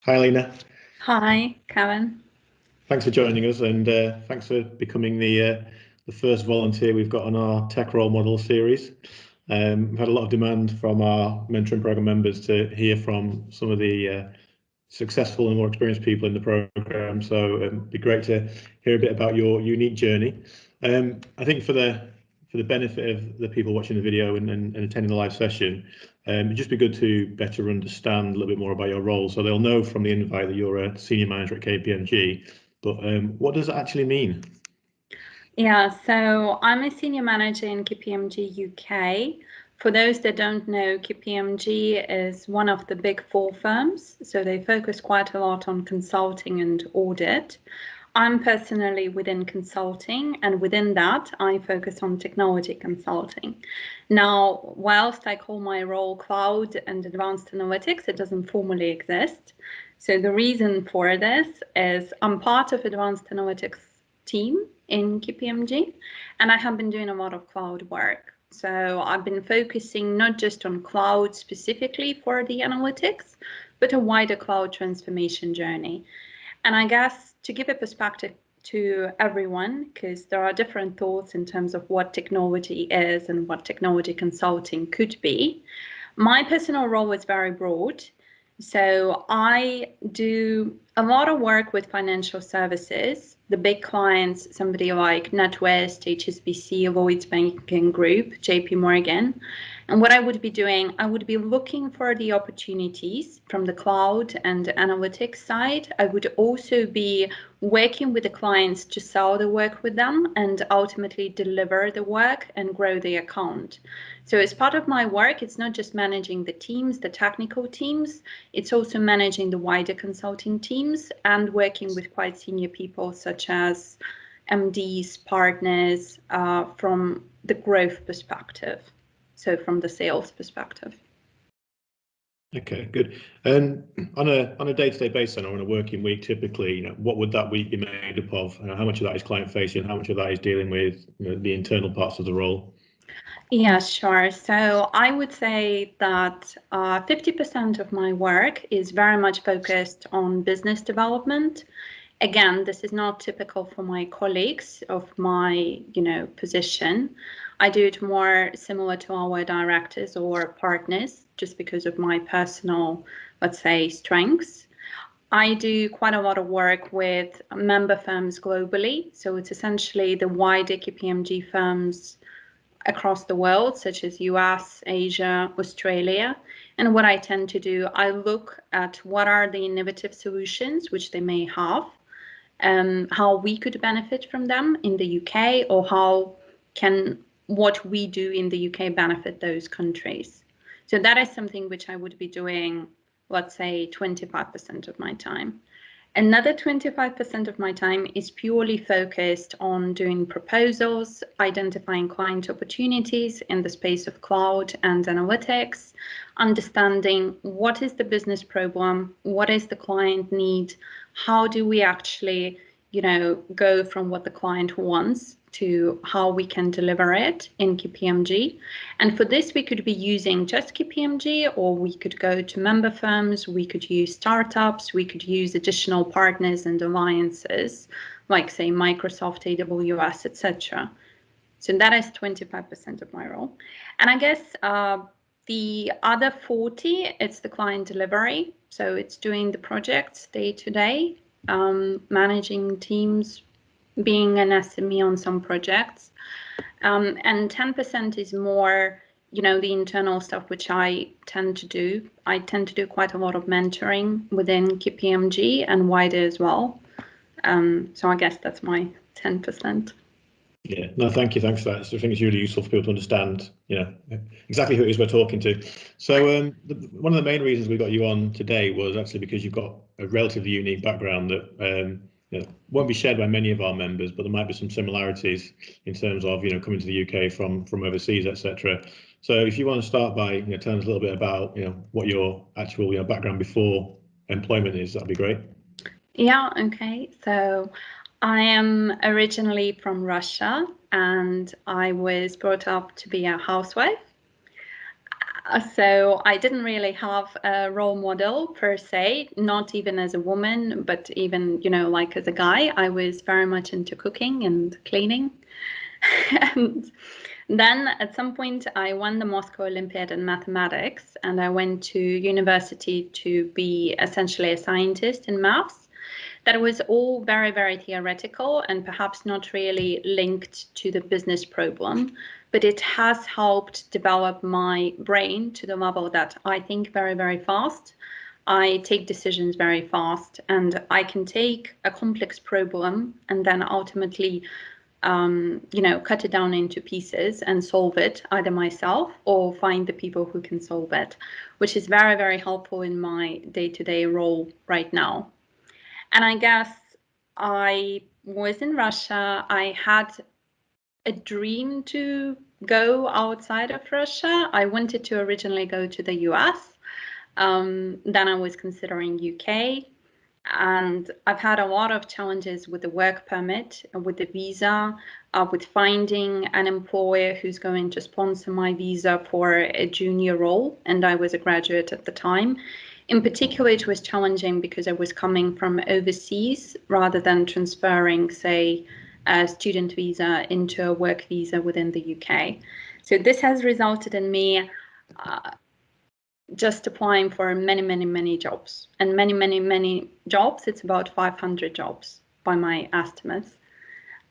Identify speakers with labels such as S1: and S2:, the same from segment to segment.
S1: Hi, Alina.
S2: Hi, Kevin.
S1: Thanks for joining us, and thanks for becoming the first volunteer we've got on our tech role model series. We've had a lot of demand from our mentoring program members to hear from some of the successful and more experienced people in the program. So it'd be great to hear a bit about your unique journey. I think for the benefit of the people watching the video and attending the live session, it'd just be good to better understand a little bit more about your role. So they'll know from the invite that you're a senior manager at KPMG, but what does that actually mean?
S2: Yeah, so I'm a senior manager in KPMG UK. For those that don't know, KPMG is one of the big four firms, so they focus quite a lot on consulting and audit. I'm personally within consulting, and within that, I focus on technology consulting. Now, whilst I call my role cloud and advanced analytics, it doesn't formally exist. So the reason for this is I'm part of advanced analytics team in KPMG, and I have been doing a lot of cloud work. So I've been focusing not just on cloud specifically for the analytics, but a wider cloud transformation journey. And I guess to give a perspective to everyone, because there are different thoughts in terms of what technology is and what technology consulting could be, my personal role is very broad. So I do a lot of work with financial services, the big clients, somebody like NatWest, HSBC, Lloyds Banking Group, JP Morgan. And what I would be doing, I would be looking for the opportunities from the cloud and analytics side. I would also be working with the clients to sell the work with them and ultimately deliver the work and grow the account. So as part of my work, it's not just managing the teams, the technical teams, it's also managing the wider consulting teams and working with quite senior people such as MDs, partners, from the growth perspective. So from the sales perspective.
S1: Okay, good. And on a day-to-day basis, or on a working week, typically, what would that week be made up of? How much of that is client-facing? How much of that is dealing with the internal parts of the role?
S2: Yeah, sure. So I would say that 50% of my work is very much focused on business development. Again, this is not typical for my colleagues of my, position. I do it more similar to our directors or partners, just because of my personal, let's say, strengths. I do quite a lot of work with member firms globally. So it's essentially the wider KPMG firms across the world, such as US, Asia, Australia. And what I tend to do, I look at what are the innovative solutions which they may have, how we could benefit from them in the UK, or how can what we do in the UK benefit those countries. So that is something which I would be doing, let's say, 25% of my time. Another 25% of my time is purely focused on doing proposals, identifying client opportunities in the space of cloud and analytics, understanding what is the business problem, what is the client need, how do we actually, go from what the client wants to how we can deliver it in KPMG. And for this, we could be using just KPMG, or we could go to member firms, we could use startups, we could use additional partners and alliances, like say Microsoft, AWS, etc. So that is 25% of my role. And I guess the other 40, it's the client delivery. So it's doing the projects day to day, managing teams, being an SME on some projects. And 10% is more, the internal stuff, which I tend to do. I tend to do quite a lot of mentoring within KPMG and wider as well. So I guess that's my 10%.
S1: Yeah, no, thank you. Thanks for that. I think it's really useful for people to understand, exactly who it is we're talking to. So one of the main reasons we got you on today was actually because you've got a relatively unique background that won't be shared by many of our members, but there might be some similarities in terms of coming to the UK from overseas, etc. So if you want to start by telling us a little bit about what your actual background before employment is, that'd be great.
S2: Yeah, okay. So I am originally from Russia, and I was brought up to be a housewife. So I didn't really have a role model per se, not even as a woman, but even, like as a guy. I was very much into cooking and cleaning. And then at some point, I won the Moscow Olympiad in mathematics, and I went to university to be essentially a scientist in maths. That was all very, very theoretical and perhaps not really linked to the business problem, but it has helped develop my brain to the level that I think very, very fast. I take decisions very fast, and I can take a complex problem and then ultimately cut it down into pieces and solve it either myself or find the people who can solve it, which is very, very helpful in my day-to-day role right now. And I guess I was in Russia. I had a dream to go outside of Russia. I wanted to originally go to the US. Then I was considering UK. And I've had a lot of challenges with the work permit, with the visa, with finding an employer who's going to sponsor my visa for a junior role. And I was a graduate at the time. In particular, it was challenging because I was coming from overseas rather than transferring, say, a student visa into a work visa within the UK. So this has resulted in me just applying for many, many, many jobs. And many, many, many jobs. It's about 500 jobs by my estimates.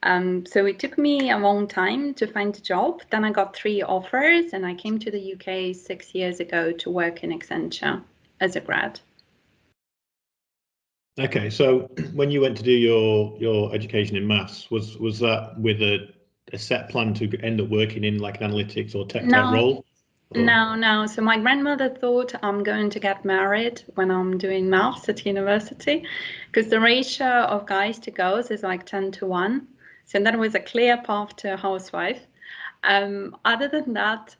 S2: So it took me a long time to find a job. Then I got 3 offers, and I came to the UK 6 years ago to work in Accenture as a grad.
S1: Okay, so when you went to do your education in maths, was that with a set plan to end up working in like an analytics or tech type role?
S2: No. So my grandmother thought I'm going to get married when I'm doing maths at university, because the ratio of guys to girls is like 10-1. So that was a clear path to a housewife. Other than that,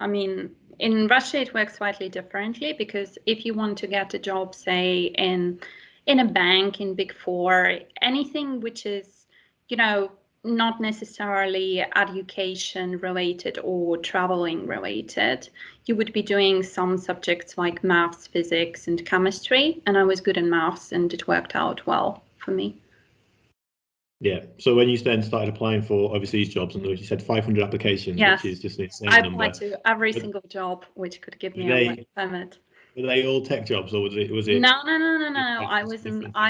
S2: I mean, in Russia it works slightly differently, because if you want to get a job, say in a bank, in Big Four, anything which is, not necessarily education related or traveling related, you would be doing some subjects like maths, physics, and chemistry. And I was good in maths, and it worked out well for me.
S1: Yeah. So when you then started applying for overseas jobs, and you said 500 applications,
S2: Yes,
S1: which is just an insane
S2: I
S1: number.
S2: applied to every single job which could give me a work permit.
S1: Were they all tech jobs, or was it?
S2: No. I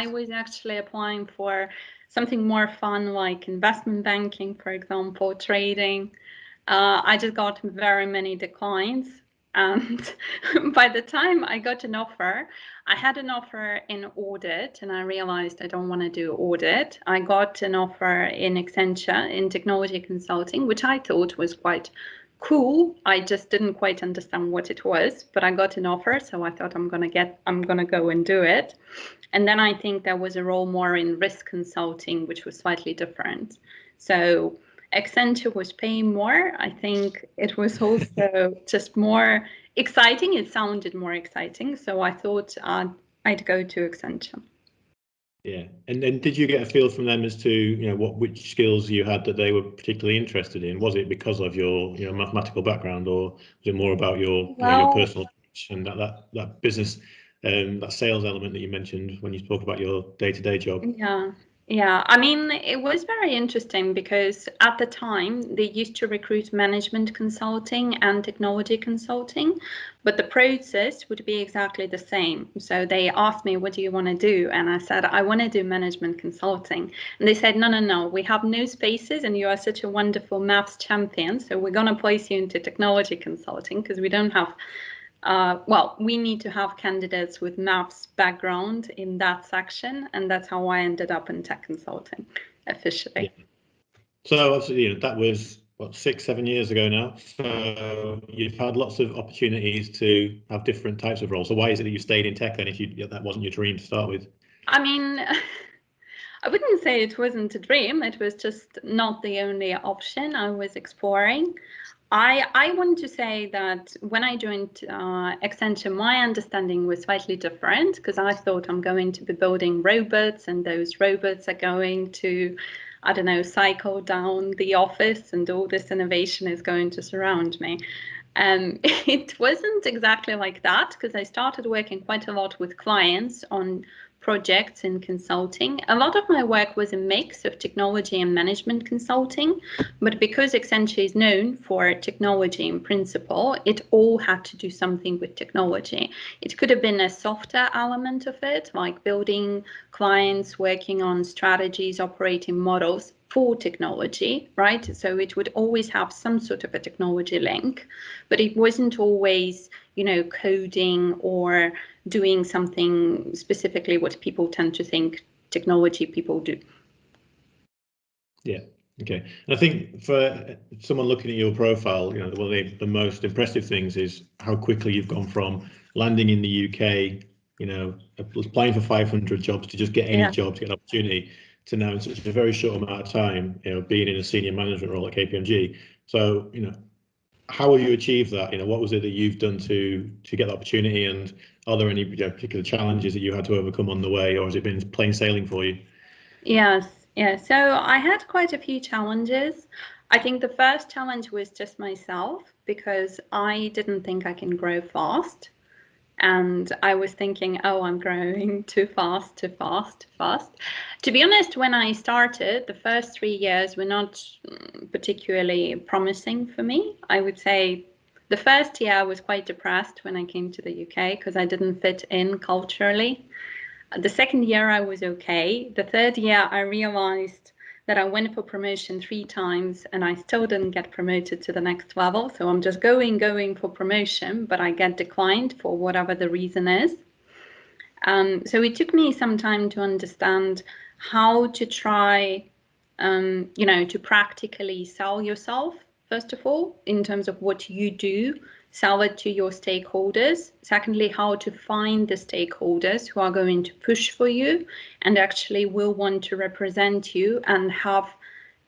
S2: was actually applying for something more fun, like investment banking, for example, trading. I just got very many declines. And by the time I got an offer, I had an offer in audit, and I realized I don't want to do audit. I got an offer in Accenture in technology consulting, which I thought was quite cool. I just didn't quite understand what it was, but I got an offer, so I thought I'm gonna go and do it. And then I think there was a role more in risk consulting, which was slightly different. So Accenture was paying more. I think it was also just more exciting. It sounded more exciting, so I thought I'd go to Accenture.
S1: Yeah, and did you get a feel from them as to which skills you had that they were particularly interested in? Was it because of your mathematical background, or was it more about your your personal and that business that sales element that you mentioned when you spoke about your day-to-day job?
S2: Yeah. I mean, it was very interesting because at the time they used to recruit management consulting and technology consulting, but the process would be exactly the same. So they asked me, what do you want to do? And I said, I want to do management consulting. And they said, no, we have no spaces, and you are such a wonderful maths champion. So we're going to place you into technology consulting because we don't have we need to have candidates with maths background in that section, and that's how I ended up in tech consulting officially.
S1: Yeah. So obviously, that was what, 6-7 years ago now. So you've had lots of opportunities to have different types of roles. So why is it that you stayed in tech then, if that wasn't your dream to start with?
S2: I mean, I wouldn't say it wasn't a dream. It was just not the only option I was exploring. I want to say that when I joined Accenture, my understanding was slightly different, because I thought I'm going to be building robots, and those robots are going to, I don't know, cycle down the office, and all this innovation is going to surround me. It wasn't exactly like that, because I started working quite a lot with clients on projects in consulting. A lot of my work was a mix of technology and management consulting, but because Accenture is known for technology in principle, it all had to do something with technology. It could have been a softer element of it, like building clients, working on strategies, operating models for technology, right? So it would always have some sort of a technology link, but it wasn't always, coding or doing something specifically what people tend to think technology people do.
S1: Yeah. Okay. And I think for someone looking at your profile, one of the most impressive things is how quickly you've gone from landing in the UK, applying for 500 jobs to just get any job to get an opportunity, to now in such a very short amount of time, being in a senior management role at KPMG. So, how have you achieved that? What was it that you've done to get the opportunity, and are there any particular challenges that you had to overcome on the way, or has it been plain sailing for you?
S2: Yes. So I had quite a few challenges. I think the first challenge was just myself, because I didn't think I can grow fast. And I was thinking, oh, I'm growing too fast. To be honest, when I started, the first 3 years were not particularly promising for me. I would say the first year I was quite depressed when I came to the UK, because I didn't fit in culturally. The second year I was okay. The third year I realized that I went for promotion 3 times and I still didn't get promoted to the next level. So I'm just going for promotion, but I get declined for whatever the reason is. So it took me some time to understand how to try, to practically sell yourself, first of all, in terms of what you do, sell it to your stakeholders. Secondly, how to find the stakeholders who are going to push for you and actually will want to represent you and have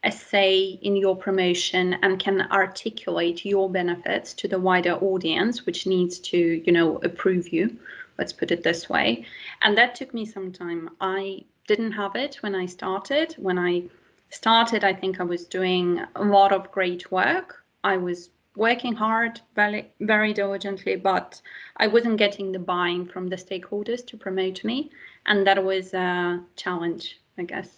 S2: a say in your promotion and can articulate your benefits to the wider audience, which needs to, approve you. Let's put it this way. And that took me some time. I didn't have it when I started. When I started, I think I was doing a lot of great work. I was working hard, very, very diligently, but I wasn't getting the buy-in from the stakeholders to promote me. And that was a challenge, I guess.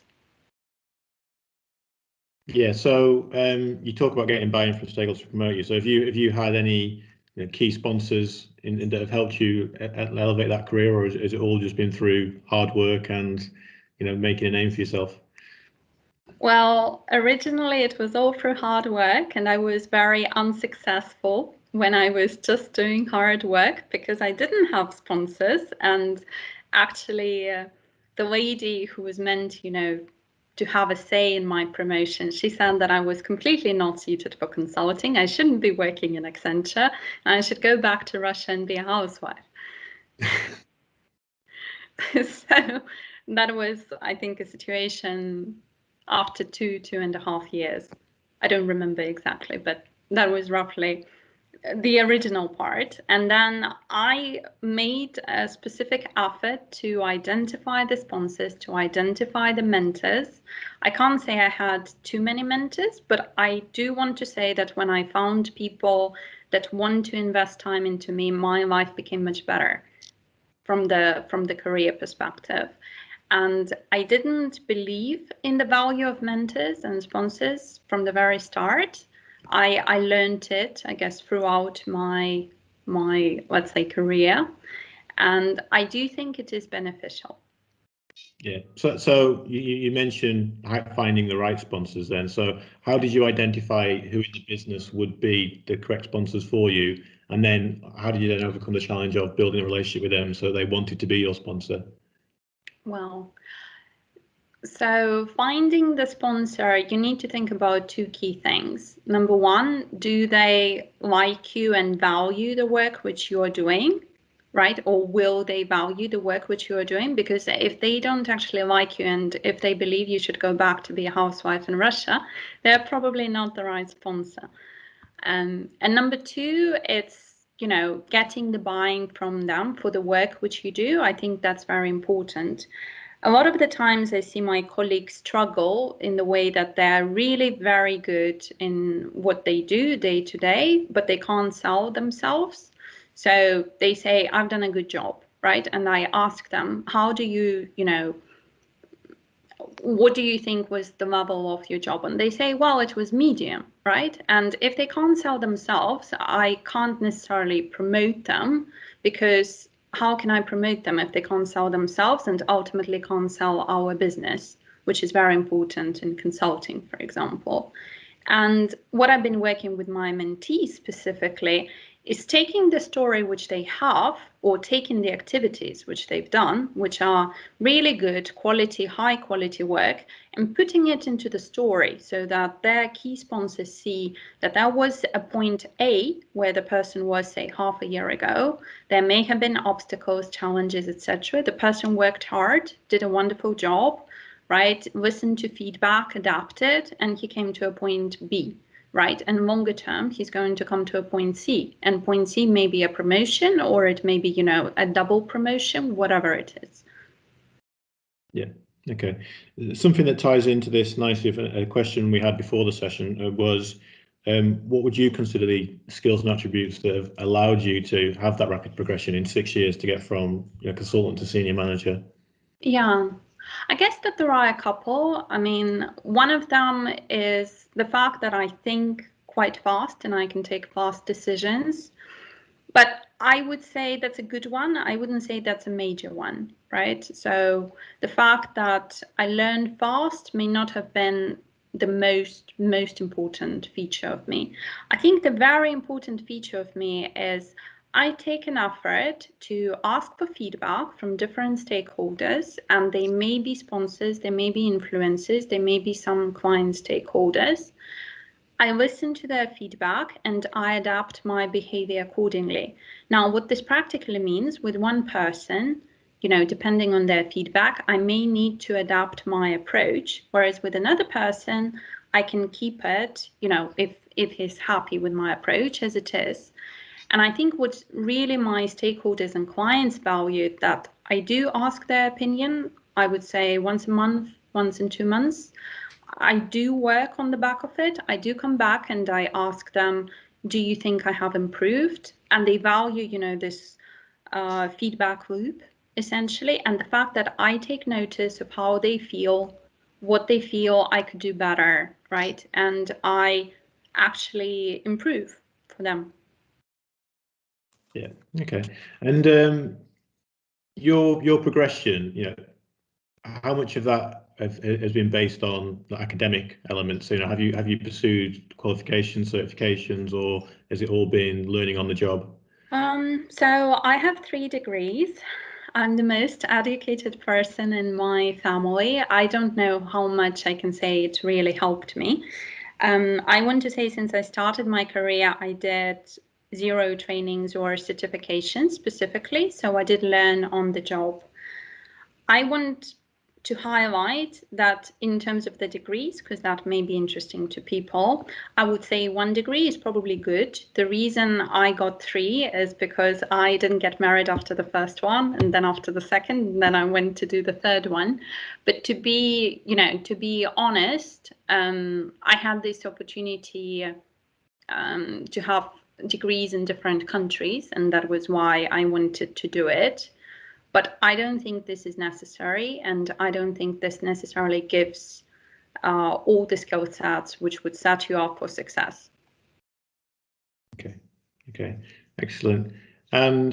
S1: Yeah, so you talk about getting buy-in from stakeholders to promote you. So have you had any key sponsors that have helped you elevate that career, or has it all just been through hard work and making a name for yourself?
S2: Well, originally it was all through hard work, and I was very unsuccessful when I was just doing hard work because I didn't have sponsors. And actually, the lady who was meant, to have a say in my promotion, she said that I was completely not suited for consulting. I shouldn't be working in Accenture, and I should go back to Russia and be a housewife. So that was, I think, a situation after 2.5 years. I don't remember exactly, but that was roughly the original part. And then I made a specific effort to identify the sponsors, to identify the mentors. I can't say I had too many mentors, but I do want to say that when I found people that want to invest time into me, my life became much better from the career perspective. And I didn't believe in the value of mentors and sponsors from the very start. I learned it, I guess, throughout my let's say career, and I do think it is beneficial.
S1: Yeah. So you mentioned finding the right sponsors then. So how did you identify who in the business would be the correct sponsors for you? And then how did you then overcome the challenge of building a relationship with them so they wanted to be your sponsor?
S2: Well, so finding the sponsor, you need to think about 2 key things. Number one, do they like you and value the work which you're doing? Right? Or will they value the work which you are doing? Because if they don't actually like you and if they believe you should go back to be a housewife in Russia, they're probably not the right sponsor. And number 2, it's, getting the buying from them for the work which you do. I think that's very important. A lot of the times I see my colleagues struggle in the way that they're really very good in what they do day to day, but they can't sell themselves. So they say, I've done a good job, right? And I ask them, how do you, what do you think was the level of your job? And they say, well, it was medium, right? And if they can't sell themselves, I can't necessarily promote them, because how can I promote them if they can't sell themselves and ultimately can't sell our business, which is very important in consulting, for example. And what I've been working with my mentees specifically is taking the story which they have, or taking the activities which they've done, which are really good quality, high quality work, and putting it into the story so that their key sponsors see that there was a point A where the person was, say, half a year ago. There may have been obstacles, challenges, etc. The person worked hard, did a wonderful job, right? Listened to feedback, adapted, and he came to a point B, right? And longer term, he's going to come to a point C, and point C may be a promotion, or it may be, a double promotion, whatever it is.
S1: Yeah. Okay. Something that ties into this nicely, a question we had before the session was, what would you consider the skills and attributes that have allowed you to have that rapid progression in 6 years to get from consultant to senior manager?
S2: Yeah, I guess that there are a couple. I mean, one of them is the fact that I think quite fast and I can take fast decisions. But I would say that's a good one. I wouldn't say that's a major one, right? So the fact that I learned fast may not have been the most important feature of me. I think the very important feature of me is I take an effort to ask for feedback from different stakeholders, and they may be sponsors, they may be influencers, they may be some client stakeholders. I listen to their feedback and I adapt my behavior accordingly. Now, what this practically means with one person, depending on their feedback, I may need to adapt my approach, whereas with another person, I can keep it, if he's happy with my approach as it is. And I think what really my stakeholders and clients value, that I do ask their opinion, I would say once a month, once in 2 months. I do work on the back of it. I do come back and I ask them, do you think I have improved? And they value, this feedback loop, essentially, and the fact that I take notice of how they feel, what they feel I could do better, right? And I actually improve for them.
S1: Yeah. Okay. And your progression, how much of that has been based on the academic elements? Have you pursued qualifications, certifications, or has it all been learning on the job?
S2: So I have 3 degrees. I'm the most educated person in my family. I don't know how much I can say it really helped me. I want to say since I started my career, I did 0 trainings or certifications specifically. So I did learn on the job. I want to highlight that in terms of the degrees, because that may be interesting to people, I would say 1 degree is probably good. The reason I got 3 is because I didn't get married after the first one, and then after the second, and then I went to do the third one. But to be honest, I had this opportunity to have degrees in different countries, and that was why I wanted to do it. But I don't think this is necessary, and I don't think this necessarily gives all the skill sets which would set you up for success.
S1: Okay, excellent. And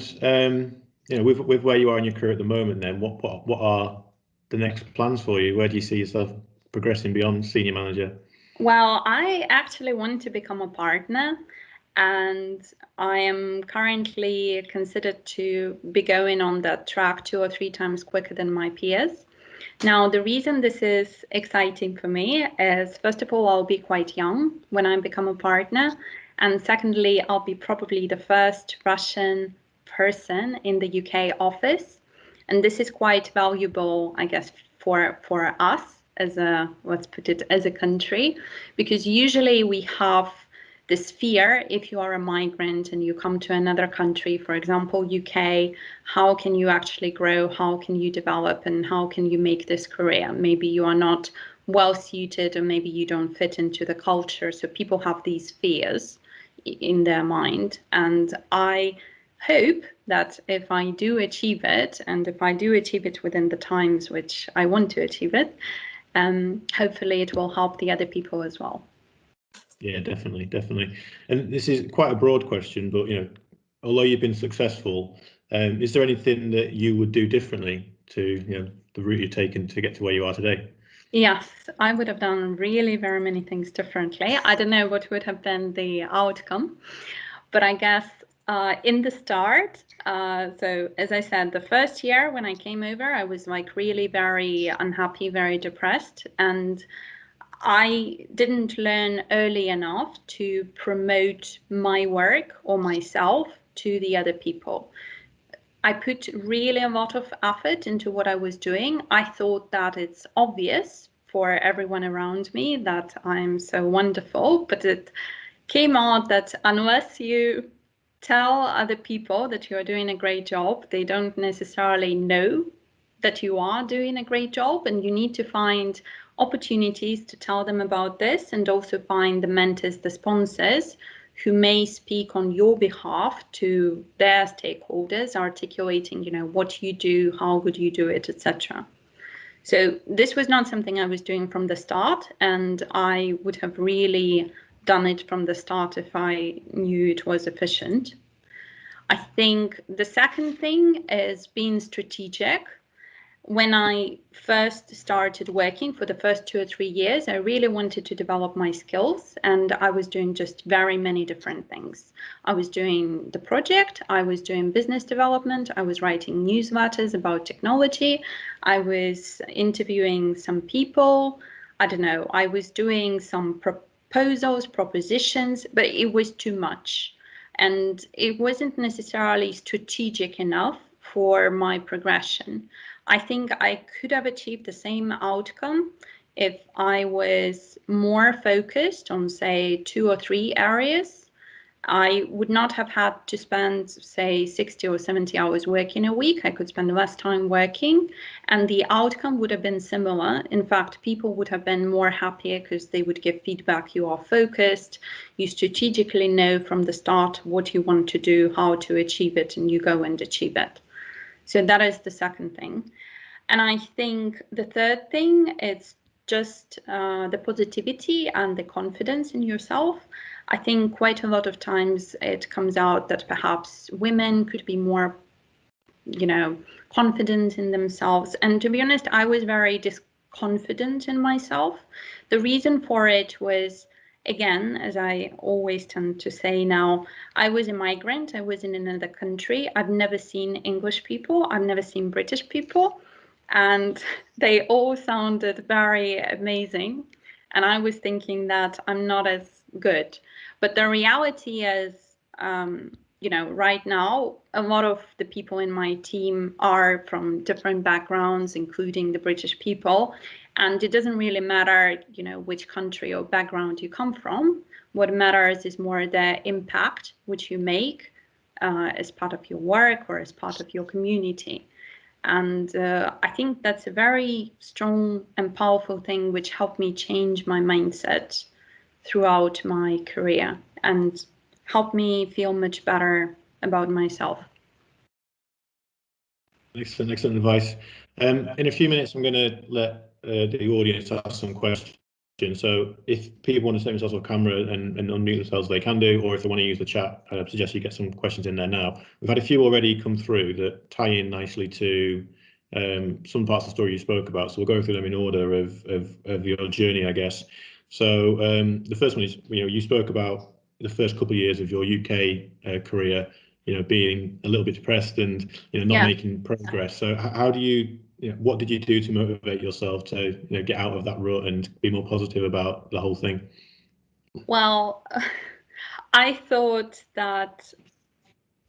S1: with where you are in your career at the moment, then what are the next plans for you? Where do you see yourself progressing beyond senior manager?
S2: Well, I actually want to become a partner, and I am currently considered to be going on that track 2 or 3 times quicker than my peers. Now, the reason this is exciting for me is, first of all, I'll be quite young when I become a partner. And secondly, I'll be probably the first Russian person in the UK office. And this is quite valuable, I guess, for us as let's put it, as a country, because usually we have this fear, if you are a migrant and you come to another country, for example, UK, how can you actually grow? How can you develop? And how can you make this career? Maybe you are not well suited, or maybe you don't fit into the culture. So people have these fears in their mind. And I hope that if I do achieve it, and if I do achieve it within the times which I want to achieve it, hopefully it will help the other people as well.
S1: Yeah, definitely. And this is quite a broad question, but although you've been successful, is there anything that you would do differently to the route you've taken to get to where you are today?
S2: Yes, I would have done really very many things differently. I don't know what would have been the outcome, but I guess in the start, so as I said, the first year when I came over, I was like really very unhappy, very depressed, and I didn't learn early enough to promote my work or myself to the other people. I put really a lot of effort into what I was doing. I thought that it's obvious for everyone around me that I'm so wonderful, but it came out that unless you tell other people that you are doing a great job, they don't necessarily know that you are doing a great job, and you need to find opportunities to tell them about this, and also find the mentors, the sponsors, who may speak on your behalf to their stakeholders, articulating, what you do, how good you do it, etc. So this was not something I was doing from the start, and I would have really done it from the start if I knew it was efficient. I think the second thing is being strategic. When I first started working for the first 2 or 3 years, I really wanted to develop my skills, and I was doing just very many different things. I was doing the project, I was doing business development, I was writing newsletters about technology, I was interviewing some people, I don't know, I was doing some propositions, but it was too much. And it wasn't necessarily strategic enough for my progression. I think I could have achieved the same outcome if I was more focused on, say, 2 or 3 areas. I would not have had to spend, say, 60 or 70 hours working a week. I could spend less time working, and the outcome would have been similar. In fact, people would have been more happier because they would give feedback. You are focused, you strategically know from the start what you want to do, how to achieve it, and you go and achieve it. So that is the second thing. And I think the third thing is just the positivity and the confidence in yourself. I think quite a lot of times it comes out that perhaps women could be more, confident in themselves. And to be honest, I was very confident in myself. The reason for it was, again, as I always tend to say now, I was a migrant. I was in another country. I've never seen English people. I've never seen British people. And they all sounded very amazing. And I was thinking that I'm not as good. But the reality is, right now, a lot of the people in my team are from different backgrounds, including the British people. And it doesn't really matter, which country or background you come from. What matters is more the impact which you make as part of your work or as part of your community. And I think that's a very strong and powerful thing which helped me change my mindset throughout my career and helped me feel much better about myself.
S1: Excellent advice. In a few minutes, I'm going to let the audience ask some questions. So if people want to set themselves off camera and unmute themselves, they can do, or if they want to use the chat, I suggest you get some questions in there now. We've had a few already come through that tie in nicely to some parts of the story you spoke about. So we'll go through them in order of your journey, I guess. So the first one is, you spoke about the first couple of years of your UK career, being a little bit depressed and not making progress. So how do you, what did you do to motivate yourself to get out of that rut and be more positive about the whole thing?
S2: Well, I thought that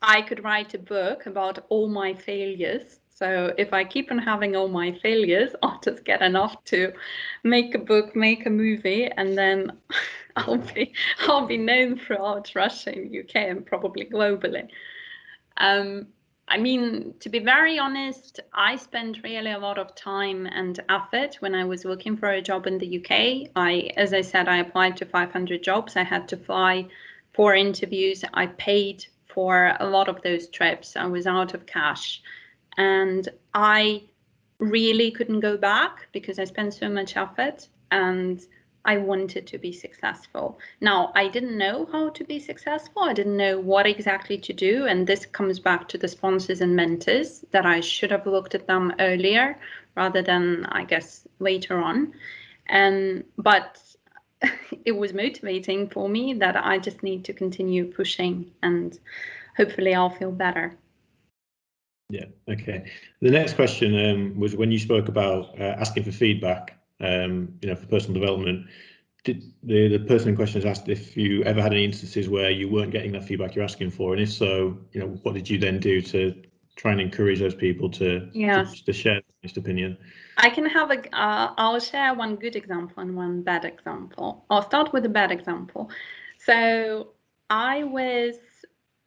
S2: I could write a book about all my failures So if I keep on having all my failures, I'll just get enough to make a book, make a movie, and then I'll be known throughout Russia and UK and probably globally. I mean, to be very honest, I spent really a lot of time and effort when I was looking for a job in the UK. As I said, I applied to 500 jobs. I had to fly for interviews. I paid for a lot of those trips. I was out of cash. And I really couldn't go back because I spent so much effort and I wanted to be successful. Now, I didn't know how to be successful. I didn't know what exactly to do. And this comes back to the sponsors and mentors, that I should have looked at them earlier rather than, I guess, later on. But it was motivating for me that I just need to continue pushing, and hopefully I'll feel better.
S1: Yeah, okay. The next question was when you spoke about asking for feedback, for personal development. Did the person in question has asked if you ever had any instances where you weren't getting that feedback you're asking for, and if so, what did you then do to try and encourage those people to share their honest opinion?
S2: I can have I'll share one good example and one bad example. I'll start with a bad example. So I was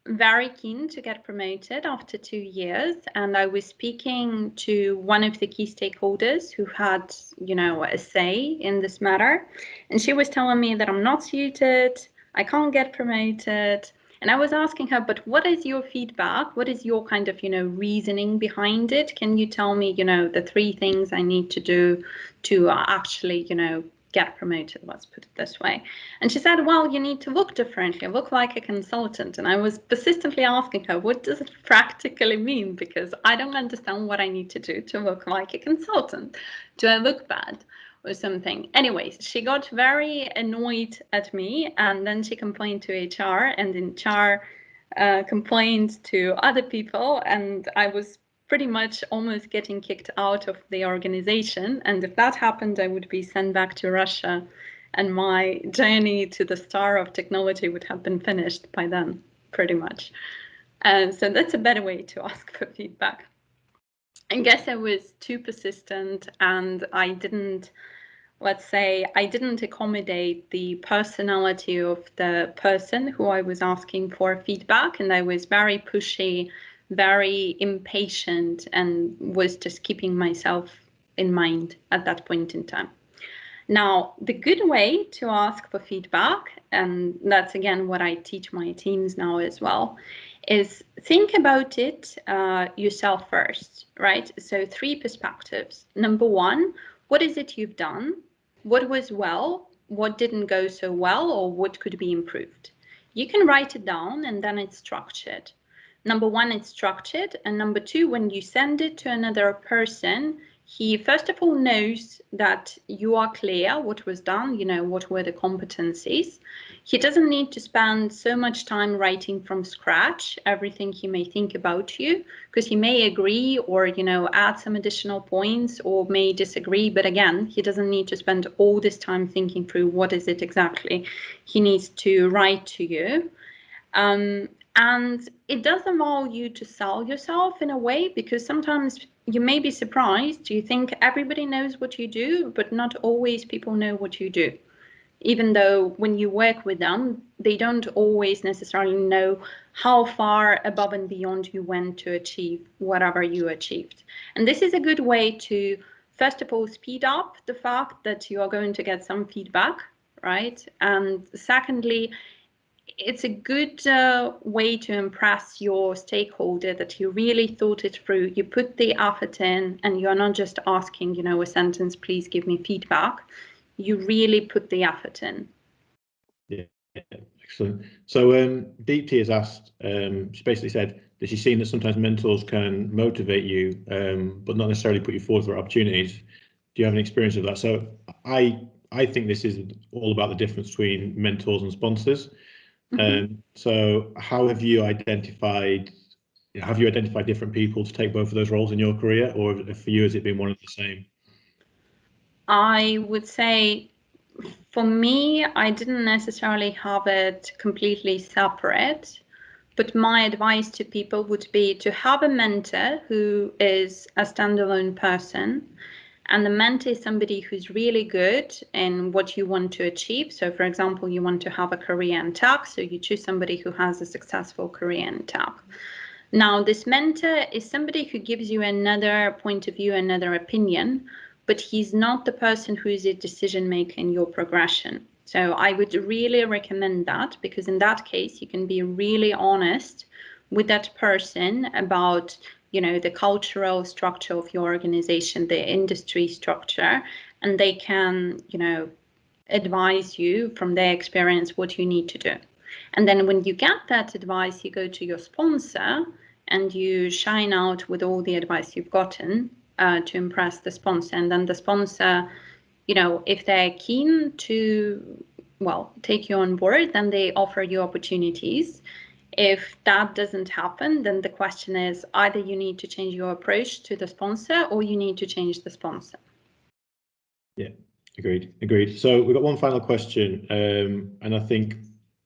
S2: very keen to get promoted after 2 years, and I was speaking to one of the key stakeholders who had, a say in this matter, and she was telling me that I'm not suited, I can't get promoted. And I was asking her, but what is your feedback? What is your kind of, reasoning behind it? Can you tell me, the 3 things I need to do to actually, get promoted, let's put it this way. And she said, well, you need to look differently, look like a consultant. And I was persistently asking her, what does it practically mean? Because I don't understand what I need to do to look like a consultant. Do I look bad or something? Anyways, she got very annoyed at me, and then she complained to HR, and HR complained to other people, and I was pretty much almost getting kicked out of the organization. And if that happened, I would be sent back to Russia, and my journey to the star of technology would have been finished by then, pretty much. And so that's a better way to ask for feedback. I guess I was too persistent, and I didn't accommodate the personality of the person who I was asking for feedback, and I was very pushy, very impatient, and was just keeping myself in mind at that point in time. Now, the good way to ask for feedback, and that's again what I teach my teams now as well, is think about it yourself first, right? So 3 perspectives. Number 1, what is it you've done? What was well? What didn't go so well? Or what could be improved? You can write it down, and then it's structured. Number 1, it's structured. And number 2, when you send it to another person, he first of all knows that you are clear what was done, what were the competencies. He doesn't need to spend so much time writing from scratch everything he may think about you, because he may agree or, add some additional points, or may disagree. But again, he doesn't need to spend all this time thinking through what is it exactly he needs to write to you. And it does allow you to sell yourself in a way, because sometimes you may be surprised. You think everybody knows what you do, but not always people know what you do. Even though when you work with them, they don't always necessarily know how far above and beyond you went to achieve whatever you achieved. And this is a good way to, first of all, speed up the fact that you are going to get some feedback, right? And secondly, it's a good way to impress your stakeholder that you really thought it through, you put the effort in, and you're not just asking, a sentence, please give me feedback. You really put the effort in.
S1: Yeah, excellent. So Deepti has asked, she basically said that she's seen that sometimes mentors can motivate you, but not necessarily put you forward for opportunities. Do you have an experience of that? So I think this is all about the difference between mentors and sponsors. So how have you identified different people to take both of those roles in your career, or for you has it been one and the same?
S2: I would say for me, I didn't necessarily have it completely separate, But my advice to people would be to have a mentor who is a standalone person. And the mentor is somebody who's really good in what you want to achieve. So, for example, you want to have a career in tech, so you choose somebody who has a successful career in tech. Now, this mentor is somebody who gives you another point of view, another opinion, but he's not the person who is a decision maker in your progression. So I would really recommend that, because in that case, you can be really honest with that person about, you know, the cultural structure of your organization, the industry structure, and they can, you know, advise you from their experience what you need to do. And then when you get that advice, you go to your sponsor and you shine out with all the advice you've gotten to impress the sponsor. And then the sponsor, you know, if they're keen to, well, take you on board, then they offer you opportunities. If that doesn't happen, then the question is either you need to change your approach to the sponsor or you need to change the sponsor.
S1: Yeah, agreed. So we've got one final question, and I think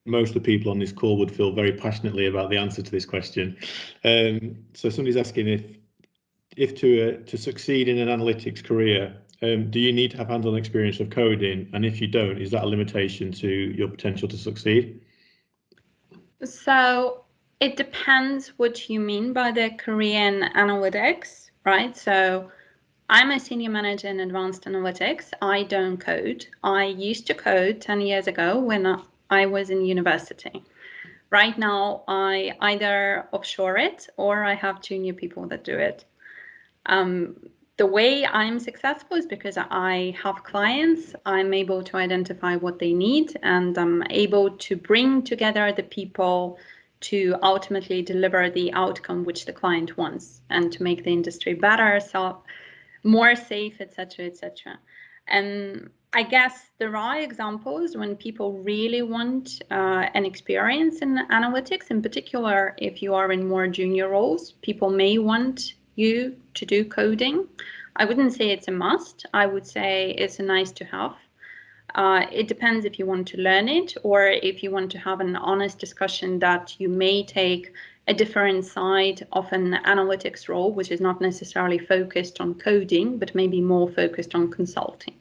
S1: most of the people on this call would feel very passionately about the answer to this question. So somebody's asking if to succeed in an analytics career, do you need to have hands-on experience of coding? And if you don't, is that a limitation to your potential to succeed?
S2: So it depends what you mean by the career in analytics, right? So I'm a senior manager in advanced analytics. I don't code. I used to code 10 years ago when I was in university. Right now, I either offshore it or I have junior people that do it. The way I'm successful is because I have clients, I'm able to identify what they need, and I'm able to bring together the people to ultimately deliver the outcome which the client wants and to make the industry better, so more safe, etc., etc. And I guess there are examples when people really want an experience in analytics, in particular, if you are in more junior roles, people may want you to do coding. I wouldn't say it's a must. I would say it's a nice to have. It depends if you want to learn it or if you want to have an honest discussion that you may take a different side of an analytics role, which is not necessarily focused on coding, but maybe more focused on consulting.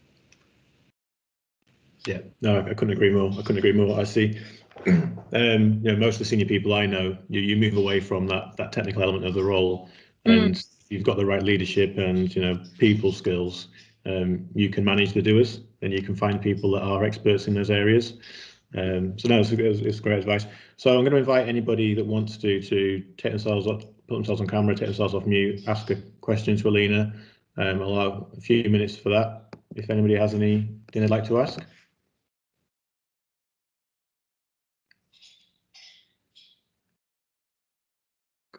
S1: Yeah, no, I couldn't agree more. I see, you know, most of the senior people I know, you move away from that technical element of the role, and you've got the right leadership and, you know, people skills. You can manage the doers, and you can find people that are experts in those areas. So no, it's great advice. So I'm going to invite anybody that wants to take themselves up, put themselves on camera, take themselves off mute, ask a question to Alina. I'll allow a few minutes for that. If anybody has anything they'd like to ask.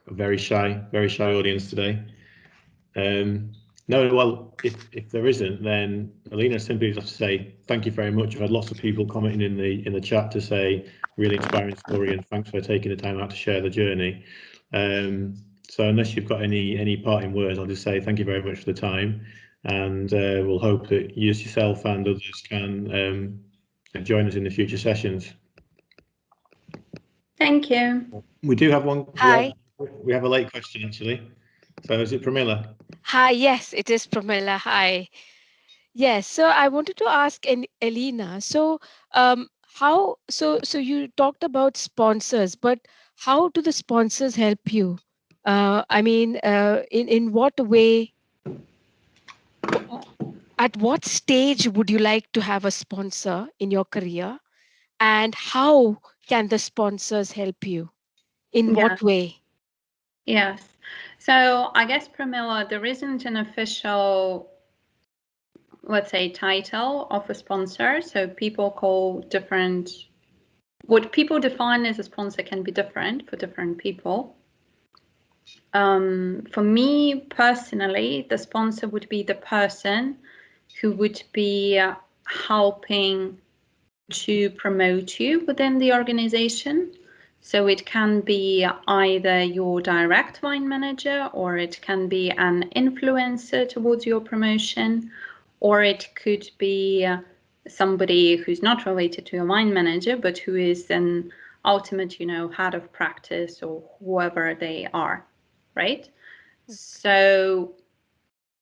S1: A very shy audience today. No, well, if there isn't, then Alina simply has to say thank you very much. I've had lots of people commenting in the chat to say really inspiring story and thanks for taking the time out to share the journey. So unless you've got any parting words, I'll just say thank you very much for the time, and we'll hope that you yourself and others can join us in the future sessions.
S2: Thank you.
S1: We do have one.
S3: Hi.
S1: We have a late question actually. So is it Pramila?
S3: Hi, yes, it is Pramila. Hi. Yes, so I wanted to ask Alina. So, so you talked about sponsors, but how do the sponsors help you? I mean, in what way? At what stage would you like to have a sponsor in your career, and how can the sponsors help you? In what way?
S2: Yes. So I guess, Pramila, there isn't an official, let's say, title of a sponsor. So people call different, what people define as a sponsor can be different for different people. For me personally, the sponsor would be the person who would be helping to promote you within the organization. So it can be either your direct line manager, or it can be an influencer towards your promotion, or it could be somebody who's not related to your line manager, but who is an ultimate, head of practice or whoever they are, right? So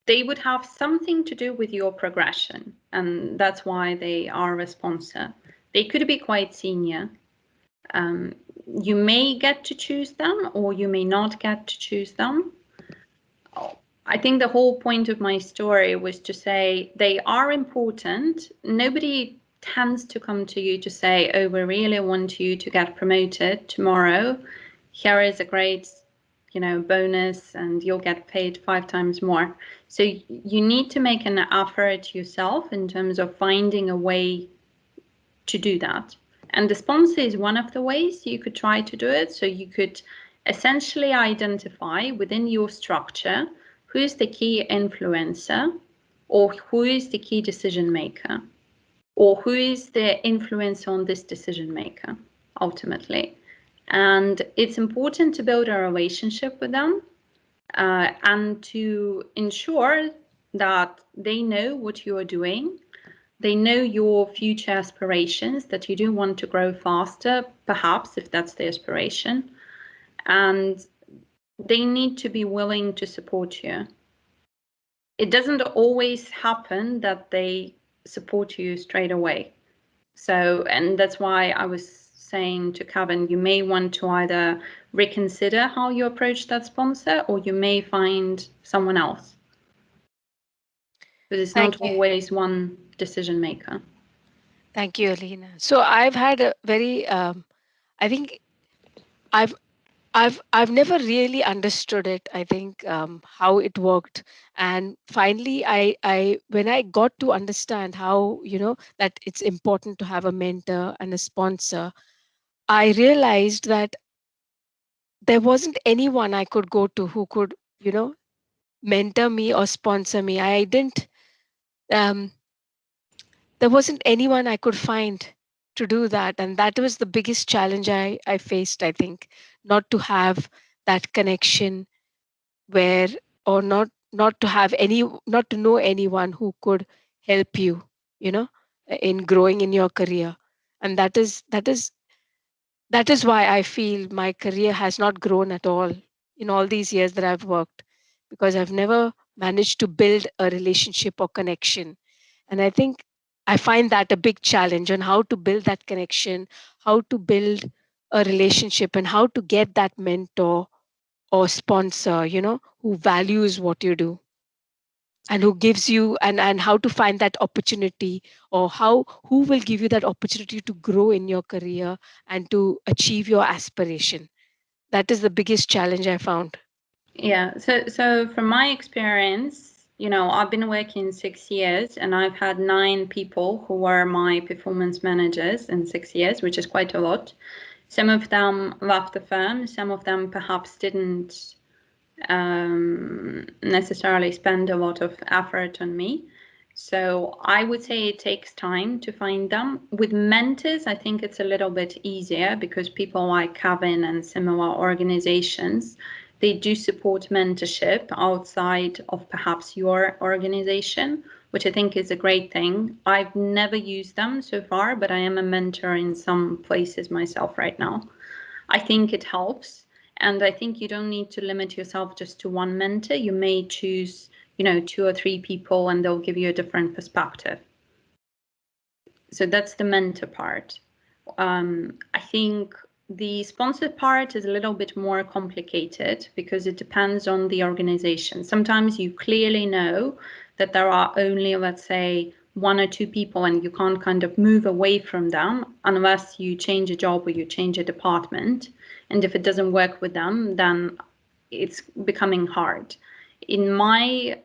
S2: they would have something to do with your progression, and that's why they are a sponsor. They could be quite senior. You may get to choose them, or you may not get to choose them. I think the whole point of my story was to say they are important. Nobody tends to come to you to say, oh, we really want you to get promoted tomorrow. Here is a great, bonus, and you'll get paid 5 times more. So you need to make an effort yourself in terms of finding a way to do that. And the sponsor is one of the ways you could try to do it. So you could essentially identify within your structure who is the key influencer, or who is the key decision maker, or who is the influence on this decision maker, ultimately. And it's important to build a relationship with them and to ensure that they know what you are doing. They know your future aspirations, that you do want to grow faster, perhaps, if that's the aspiration. And they need to be willing to support you. It doesn't always happen that they support you straight away. So, and that's why I was saying to Kevin, you may want to either reconsider how you approach that sponsor, or you may find someone else. But it's not always one decision maker.
S3: Thank you, Alina. So I've had a very, I think I've never really understood it. I think how it worked, and finally, I when I got to understand how that it's important to have a mentor and a sponsor, I realized that there wasn't anyone I could go to who could mentor me or sponsor me. I didn't. There wasn't anyone I could find to do that. And that was the biggest challenge I faced, I think, not to have that connection where, or not to have any, not to know anyone who could help you, in growing in your career. And that is why I feel my career has not grown at all in all these years that I've worked, because I've never managed to build a relationship or connection. And I think I find that a big challenge on how to build that connection, how to build a relationship, and how to get that mentor or sponsor, who values what you do and who gives you, and how to find that opportunity, or who will give you that opportunity to grow in your career and to achieve your aspiration. That is the biggest challenge I found.
S2: Yeah, so from my experience, I've been working 6 years, and I've had 9 people who were my performance managers in 6 years, which is quite a lot. Some of them left the firm, some of them perhaps didn't necessarily spend a lot of effort on me. So I would say it takes time to find them. With mentors, I think it's a little bit easier, because people like Kevin and similar organizations, they do support mentorship outside of perhaps your organization, which I think is a great thing. I've never used them so far, but I am a mentor in some places myself right now. I think it helps. And I think you don't need to limit yourself just to one mentor. You may choose, 2 or 3 people, and they'll give you a different perspective. So that's the mentor part. I think the sponsored part is a little bit more complicated, because it depends on the organization. Sometimes you clearly know that there are only, let's say, 1 or 2 people, and you can't kind of move away from them unless you change a job or you change a department. And if it doesn't work with them, then it's becoming hard. In my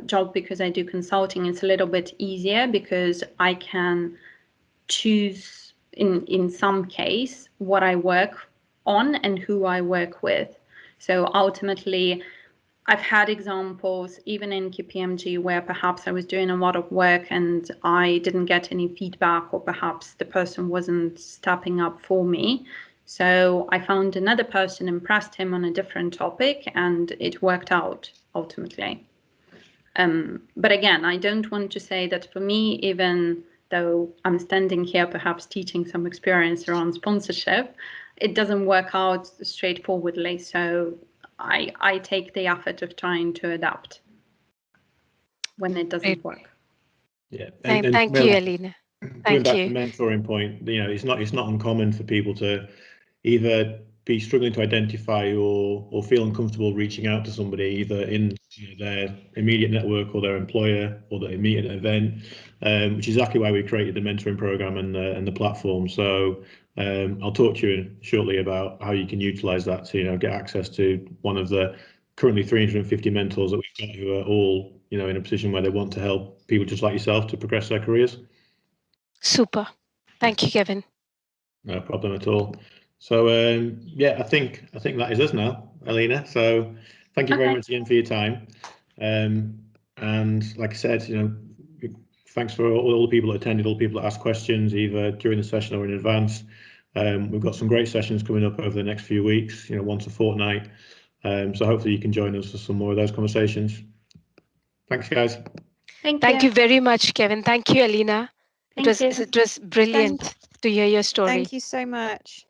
S2: job, because I do consulting, it's a little bit easier, because I can choose in some case what I work on and who I work with. So ultimately, I've had examples even in KPMG where perhaps I was doing a lot of work and I didn't get any feedback, or perhaps the person wasn't stepping up for me. So I found another person, impressed him on a different topic, and it worked out ultimately. But again, I don't want to say that for me, even though I'm standing here perhaps teaching some experience around sponsorship, it doesn't work out straightforwardly. So I take the effort of trying to adapt when it doesn't work.
S1: Yeah,
S3: Thank you, Alina.
S1: Going
S3: Thank
S1: back
S3: you.
S1: to the mentoring point, you know, it's not uncommon for people to either be struggling to identify or feel uncomfortable reaching out to somebody either in their immediate network or their employer, or that they meet at an event, which is exactly why we created the mentoring program and the platform. So I'll talk to you shortly about how you can utilize that to, you know, get access to one of the currently 350 mentors that we've got, who are all, you know, in a position where they want to help people just like yourself to progress their careers.
S3: Super. Thank you, Kevin.
S1: No problem at all. So yeah, I think that is us now, Alina. So thank you very much again for your time. And like I said, you know, thanks for all the people that attended, all the people that asked questions either during the session or in advance. We've got some great sessions coming up over the next few weeks, you know, once a fortnight. So hopefully you can join us for some more of those conversations. Thanks, guys.
S3: Thank you very much, Kevin. Thank you, Alina. It was brilliant to hear your story.
S4: Thank you so much.